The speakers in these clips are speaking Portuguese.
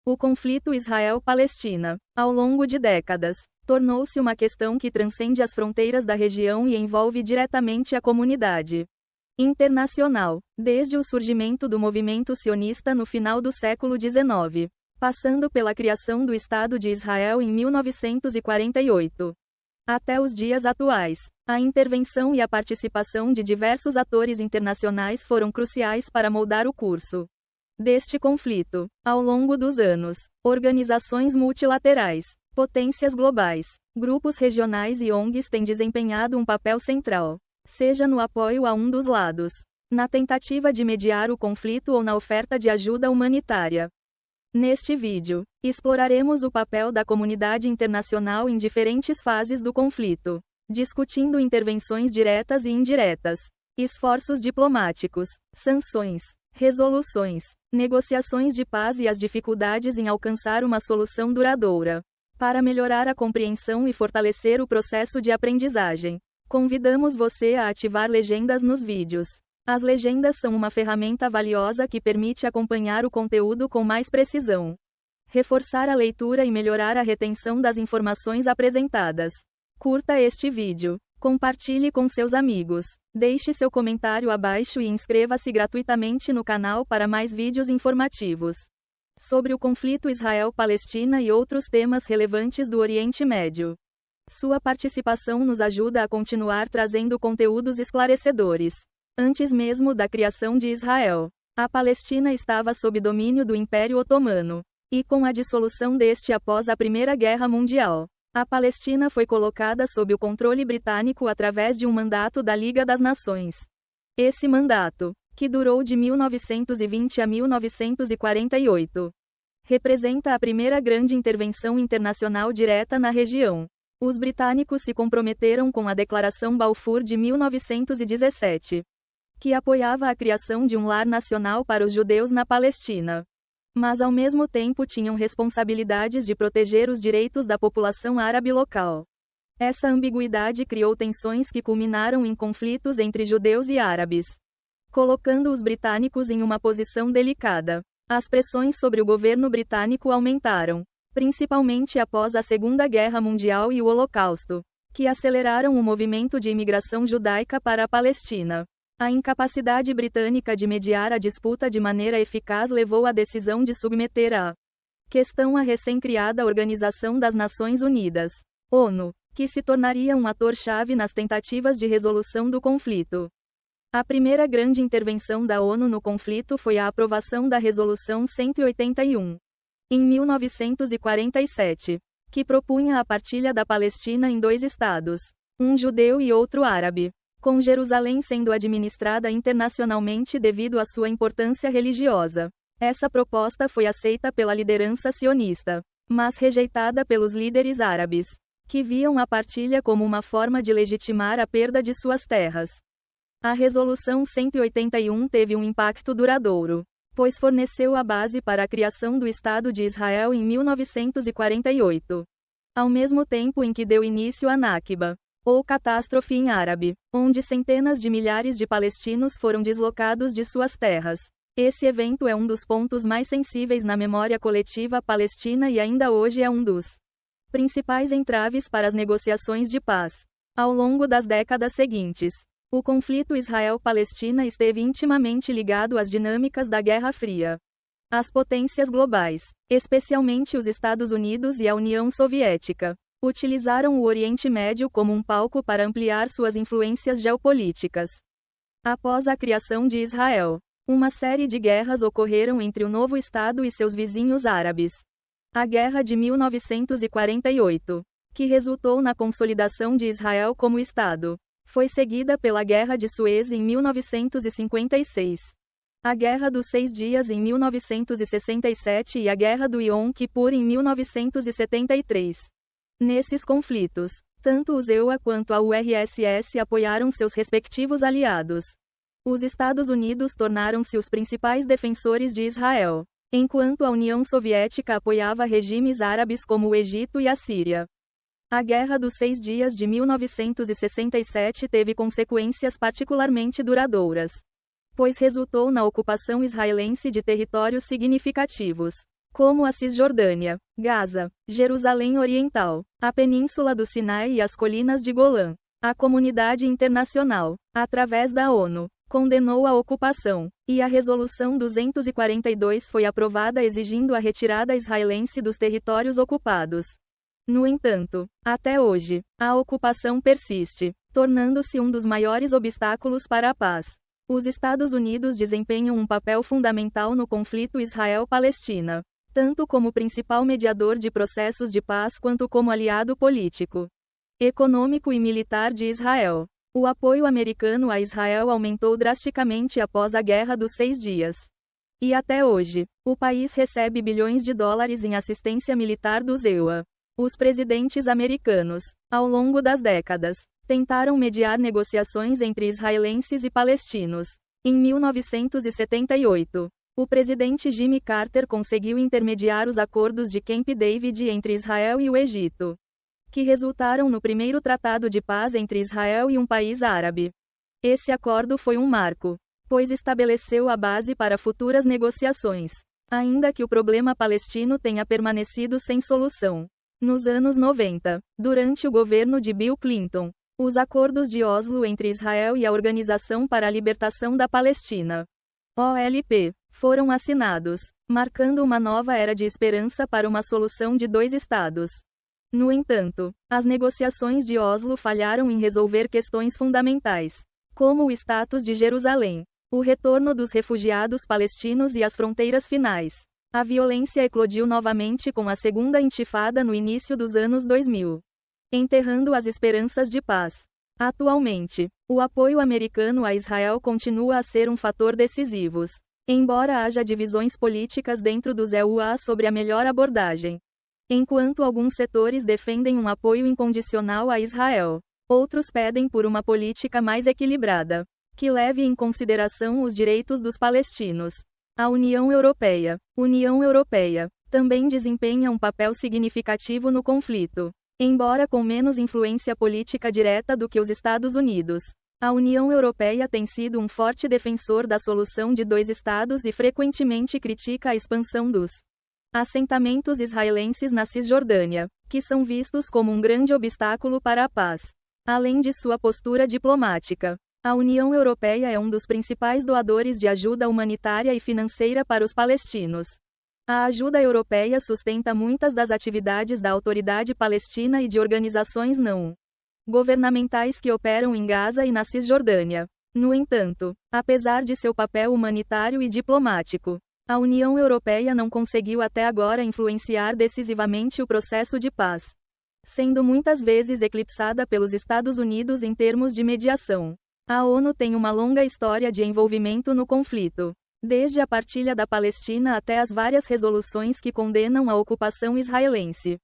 O conflito Israel-Palestina, ao longo de décadas, tornou-se uma questão que transcende as fronteiras da região e envolve diretamente a comunidade internacional, desde o surgimento do movimento sionista no final do século XIX, passando pela criação do Estado de Israel em 1948. Até os dias atuais, a intervenção e a participação de diversos atores internacionais foram cruciais para moldar o curso deste conflito. Ao longo dos anos, organizações multilaterais, potências globais, grupos regionais e ONGs têm desempenhado um papel central, seja no apoio a um dos lados, na tentativa de mediar o conflito ou na oferta de ajuda humanitária. Neste vídeo, exploraremos o papel da comunidade internacional em diferentes fases do conflito, discutindo intervenções diretas e indiretas, esforços diplomáticos, sanções, resoluções, negociações de paz e as dificuldades em alcançar uma solução duradoura. Para melhorar a compreensão e fortalecer o processo de aprendizagem, convidamos você a ativar legendas nos vídeos. As legendas são uma ferramenta valiosa que permite acompanhar o conteúdo com mais precisão, reforçar a leitura e melhorar a retenção das informações apresentadas. Curta este vídeo, compartilhe com seus amigos, deixe seu comentário abaixo e inscreva-se gratuitamente no canal para mais vídeos informativos sobre o conflito Israel-Palestina e outros temas relevantes do Oriente Médio. Sua participação nos ajuda a continuar trazendo conteúdos esclarecedores. Antes mesmo da criação de Israel, a Palestina estava sob domínio do Império Otomano, e com a dissolução deste após a Primeira Guerra Mundial, a Palestina foi colocada sob o controle britânico através de um mandato da Liga das Nações. Esse mandato, que durou de 1920 a 1948, representa a primeira grande intervenção internacional direta na região. Os britânicos se comprometeram com a Declaração Balfour de 1917, que apoiava a criação de um lar nacional para os judeus na Palestina. Mas ao mesmo tempo tinham responsabilidades de proteger os direitos da população árabe local. Essa ambiguidade criou tensões que culminaram em conflitos entre judeus e árabes, colocando os britânicos em uma posição delicada. As pressões sobre o governo britânico aumentaram, principalmente após a Segunda Guerra Mundial e o Holocausto, que aceleraram o movimento de imigração judaica para a Palestina. A incapacidade britânica de mediar a disputa de maneira eficaz levou à decisão de submeter a questão à recém-criada Organização das Nações Unidas, ONU, que se tornaria um ator-chave nas tentativas de resolução do conflito. A primeira grande intervenção da ONU no conflito foi a aprovação da Resolução 181, em 1947, que propunha a partilha da Palestina em dois estados, um judeu e outro árabe, com Jerusalém sendo administrada internacionalmente devido à sua importância religiosa. Essa proposta foi aceita pela liderança sionista, mas rejeitada pelos líderes árabes, que viam a partilha como uma forma de legitimar a perda de suas terras. A Resolução 181 teve um impacto duradouro, pois forneceu a base para a criação do Estado de Israel em 1948, ao mesmo tempo em que deu início à Nakba, ou catástrofe em árabe, onde centenas de milhares de palestinos foram deslocados de suas terras. Esse evento é um dos pontos mais sensíveis na memória coletiva palestina e ainda hoje é um dos principais entraves para as negociações de paz. Ao longo das décadas seguintes, o conflito Israel-Palestina esteve intimamente ligado às dinâmicas da Guerra Fria. As potências globais, especialmente os Estados Unidos e a União Soviética, utilizaram o Oriente Médio como um palco para ampliar suas influências geopolíticas. Após a criação de Israel, uma série de guerras ocorreram entre o novo Estado e seus vizinhos árabes. A Guerra de 1948, que resultou na consolidação de Israel como Estado, foi seguida pela Guerra de Suez em 1956. A Guerra dos Seis Dias em 1967 e a Guerra do Yom Kippur em 1973. Nesses conflitos, tanto os EUA quanto a URSS apoiaram seus respectivos aliados. Os Estados Unidos tornaram-se os principais defensores de Israel, enquanto a União Soviética apoiava regimes árabes como o Egito e a Síria. A Guerra dos Seis Dias de 1967 teve consequências particularmente duradouras, pois resultou na ocupação israelense de territórios significativos. como a Cisjordânia, Gaza, Jerusalém Oriental, a Península do Sinai e as colinas de Golã. A comunidade internacional, através da ONU, condenou a ocupação, e a Resolução 242 foi aprovada exigindo a retirada israelense dos territórios ocupados. No entanto, até hoje, a ocupação persiste, tornando-se um dos maiores obstáculos para a paz. Os Estados Unidos desempenham um papel fundamental no conflito Israel-Palestina, tanto como principal mediador de processos de paz quanto como aliado político, econômico e militar de Israel. O apoio americano a Israel aumentou drasticamente após a Guerra dos 6 Dias. E até hoje, o país recebe bilhões de dólares em assistência militar dos EUA. Os presidentes americanos, ao longo das décadas, tentaram mediar negociações entre israelenses e palestinos. Em 1978, o presidente Jimmy Carter conseguiu intermediar os acordos de Camp David entre Israel e o Egito, que resultaram no primeiro tratado de paz entre Israel e um país árabe. Esse acordo foi um marco, pois estabeleceu a base para futuras negociações, ainda que o problema palestino tenha permanecido sem solução. Nos anos 90, durante o governo de Bill Clinton, os acordos de Oslo entre Israel e a Organização para a Libertação da Palestina, OLP, foram assinados, marcando uma nova era de esperança para uma solução de 2 estados. No entanto, as negociações de Oslo falharam em resolver questões fundamentais, como o status de Jerusalém, o retorno dos refugiados palestinos e as fronteiras finais. A violência eclodiu novamente com a segunda intifada no início dos anos 2000, enterrando as esperanças de paz. Atualmente, o apoio americano a Israel continua a ser um fator decisivo, embora haja divisões políticas dentro dos EUA sobre a melhor abordagem. Enquanto alguns setores defendem um apoio incondicional a Israel, outros pedem por uma política mais equilibrada, que leve em consideração os direitos dos palestinos. A União Europeia, também desempenha um papel significativo no conflito, embora com menos influência política direta do que os Estados Unidos. A União Europeia tem sido um forte defensor da solução de 2 estados e frequentemente critica a expansão dos assentamentos israelenses na Cisjordânia, que são vistos como um grande obstáculo para a paz. Além de sua postura diplomática, a União Europeia é um dos principais doadores de ajuda humanitária e financeira para os palestinos. A ajuda europeia sustenta muitas das atividades da Autoridade Palestina e de organizações não governamentais que operam em Gaza e na Cisjordânia. No entanto, apesar de seu papel humanitário e diplomático, a União Europeia não conseguiu até agora influenciar decisivamente o processo de paz, sendo muitas vezes eclipsada pelos Estados Unidos em termos de mediação. A ONU tem uma longa história de envolvimento no conflito, desde a partilha da Palestina até as várias resoluções que condenam a ocupação israelense.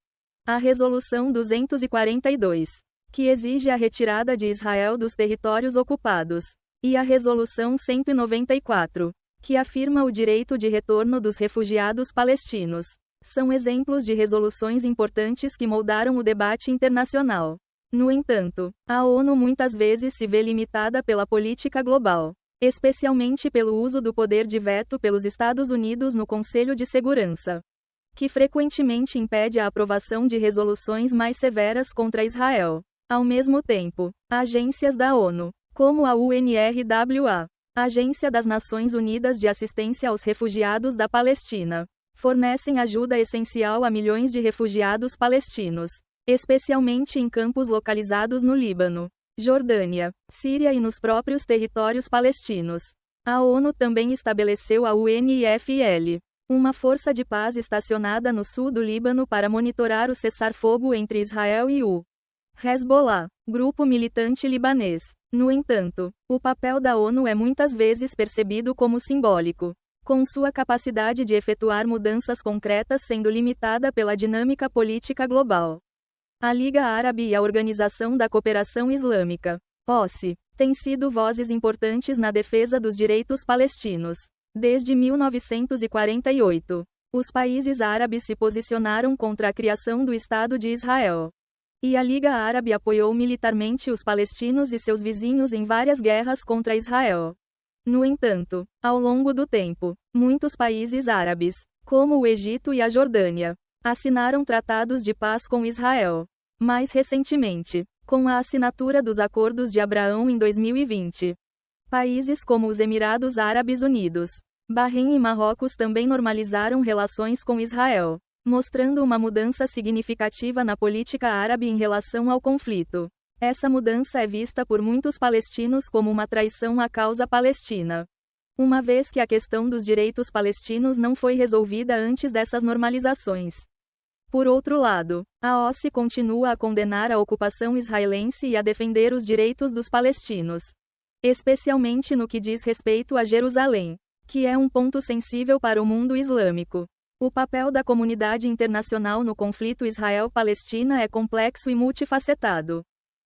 A Resolução 242, que exige a retirada de Israel dos territórios ocupados, e a Resolução 194, que afirma o direito de retorno dos refugiados palestinos, são exemplos de resoluções importantes que moldaram o debate internacional. No entanto, a ONU muitas vezes se vê limitada pela política global, especialmente pelo uso do poder de veto pelos Estados Unidos no Conselho de Segurança, que frequentemente impede a aprovação de resoluções mais severas contra Israel. Ao mesmo tempo, agências da ONU, como a UNRWA, Agência das Nações Unidas de Assistência aos Refugiados da Palestina, fornecem ajuda essencial a milhões de refugiados palestinos, especialmente em campos localizados no Líbano, Jordânia, Síria e nos próprios territórios palestinos. A ONU também estabeleceu a UNIFIL, uma força de paz estacionada no sul do Líbano para monitorar o cessar-fogo entre Israel e o Hezbollah, grupo militante libanês. No entanto, o papel da ONU é muitas vezes percebido como simbólico, com sua capacidade de efetuar mudanças concretas sendo limitada pela dinâmica política global. A Liga Árabe e a Organização da Cooperação Islâmica, OSCE, têm sido vozes importantes na defesa dos direitos palestinos. Desde 1948, os países árabes se posicionaram contra a criação do Estado de Israel. E a Liga Árabe apoiou militarmente os palestinos e seus vizinhos em várias guerras contra Israel. No entanto, ao longo do tempo, muitos países árabes, como o Egito e a Jordânia, assinaram tratados de paz com Israel. Mais recentemente, com a assinatura dos Acordos de Abraão em 2020. Países como os Emirados Árabes Unidos, Bahrein e Marrocos também normalizaram relações com Israel, mostrando uma mudança significativa na política árabe em relação ao conflito. Essa mudança é vista por muitos palestinos como uma traição à causa palestina, uma vez que a questão dos direitos palestinos não foi resolvida antes dessas normalizações. Por outro lado, a OSCE continua a condenar a ocupação israelense e a defender os direitos dos palestinos, especialmente no que diz respeito a Jerusalém, que é um ponto sensível para o mundo islâmico. O papel da comunidade internacional no conflito Israel-Palestina é complexo e multifacetado.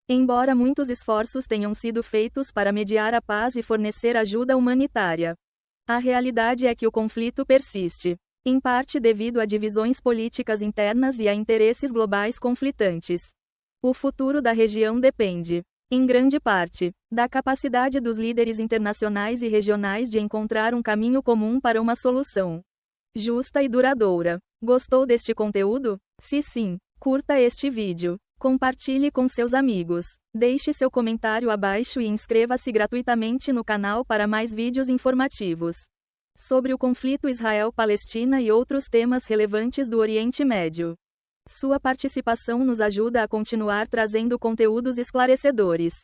Embora muitos esforços tenham sido feitos para mediar a paz e fornecer ajuda humanitária, a realidade é que o conflito persiste, em parte devido a divisões políticas internas e a interesses globais conflitantes. O futuro da região depende, em grande parte, da capacidade dos líderes internacionais e regionais de encontrar um caminho comum para uma solução justa e duradoura. Gostou deste conteúdo? Se sim, curta este vídeo, compartilhe com seus amigos, deixe seu comentário abaixo e inscreva-se gratuitamente no canal para mais vídeos informativos sobre o conflito Israel-Palestina e outros temas relevantes do Oriente Médio. Sua participação nos ajuda a continuar trazendo conteúdos esclarecedores.